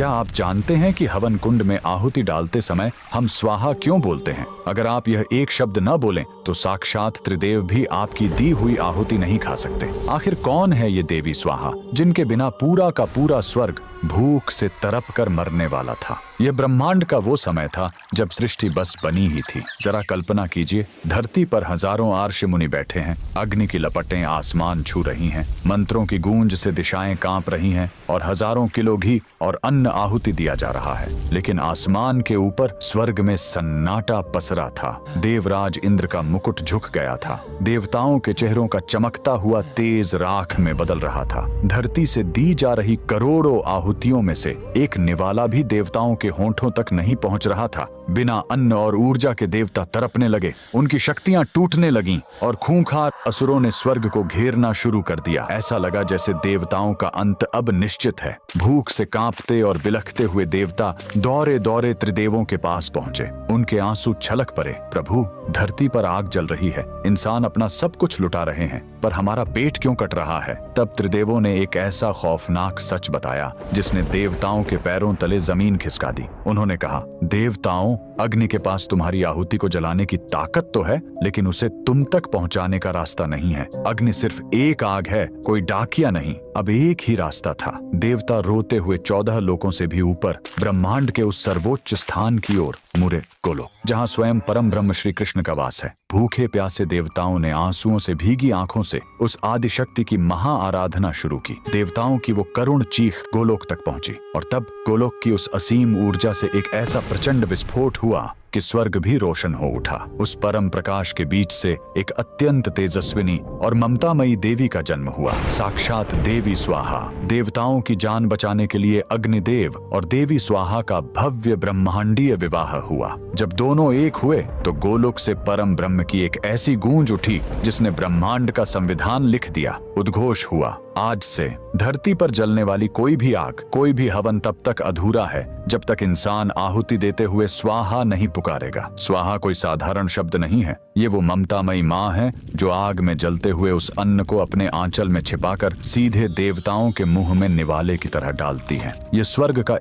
क्या आप जानते हैं कि हवन कुंड में आहुति डालते समय हम स्वाहा क्यों बोलते हैं? अगर आप यह एक शब्द न बोलें तो साक्षात त्रिदेव भी आपकी दी हुई आहुति नहीं खा सकते। आखिर कौन है ये देवी स्वाहा, जिनके बिना पूरा का पूरा स्वर्ग भूख से तड़प कर मरने वाला था? यह ब्रह्मांड का वो समय था जब सृष्टि बस बनी ही थी। जरा कल्पना कीजिए, धरती पर हजारों आर्ष मुनि बैठे हैं, अग्नि की लपटें आसमान छू रही हैं, मंत्रों की गूंज से दिशाएं कांप रही हैं और हजारों किलो घी और अन्न आहुति दिया जा रहा है। लेकिन आसमान के ऊपर स्वर्ग में सन्नाटा पसरा था। देवराज इंद्र का मुकुट झुक गया था। देवताओं के चेहरों का चमकता हुआ तेज राख में बदल रहा था। धरती से दी जा रही करोड़ों आहुतियों में से एक निवाला भी देवताओं के होंठों तक नहीं पहुंच रहा था। बिना अन्न और ऊर्जा के देवता तड़पने लगे, उनकी शक्तियां टूटने लगीं और खूंखार असुरों ने स्वर्ग को घेरना शुरू कर दिया। ऐसा लगा जैसे देवताओं का अंत अब निश्चित है। भूख से कांपते और बिलखते हुए देवता दौड़े दौड़े त्रिदेवों के पास पहुंचे। उनके आंसू छलक पड़े। प्रभु, धरती पर आग जल रही है, इंसान अपना सब कुछ लुटा रहे हैं, पर हमारा पेट क्यों कट रहा है? तब त्रिदेवों ने एक ऐसा खौफनाक सच बताया जिसने देवताओं के पैरों तले जमीन खिसका दी। उन्होंने कहा, देवताओं, अग्नि के पास तुम्हारी आहुति को जलाने की ताकत तो है, लेकिन उसे तुम तक पहुंचाने का रास्ता नहीं है। अग्नि सिर्फ एक आग है, कोई डाकिया नहीं। अब एक ही रास्ता था। देवता रोते हुए 14 लोकों से भी ऊपर ब्रह्मांड के उस सर्वोच्च स्थान की ओर मुड़े, गोलोक, जहां स्वयं परम ब्रह्म श्री कृष्ण का वास है। भूखे प्यासे देवताओं ने आंसुओं से भीगी आंखों से उस आदिशक्ति की महा आराधना शुरू की। देवताओं की वो करुण चीख गोलोक तक पहुंची और तब गोलोक की उस असीम ऊर्जा से एक ऐसा प्रचंड विस्फोट हुआ कि स्वर्ग भी रोशन हो उठा। उस परम प्रकाश के बीच से एक अत्यंत तेजस्विनी और ममतामयी देवी का जन्म हुआ, साक्षात देवी स्वाहा। देवताओं की जान बचाने के लिए अग्निदेव और देवी स्वाहा का भव्य ब्रह्मांडीय विवाह हुआ। जब दोनों एक हुए तो गोलोक से परम ब्रह्म की एक ऐसी गूंज उठी जिसने ब्रह्मांड का संविधान लिख दिया। उद्घोष हुआ, आज से धरती पर जलने वाली कोई भी आग, कोई भी हवन तब तक अधूरा है जब तक इंसान आहुति देते हुए स्वाहा नहीं पुकारेगा। स्वाहा कोई साधारण शब्द नहीं है, ये वो ममतामयी माँ है जो आग में जलते हुए उस अन्न को अपने आंचल में छिपाकर सीधे देवताओं के मुंह में निवाले की तरह डालती है। ये स्वर्ग का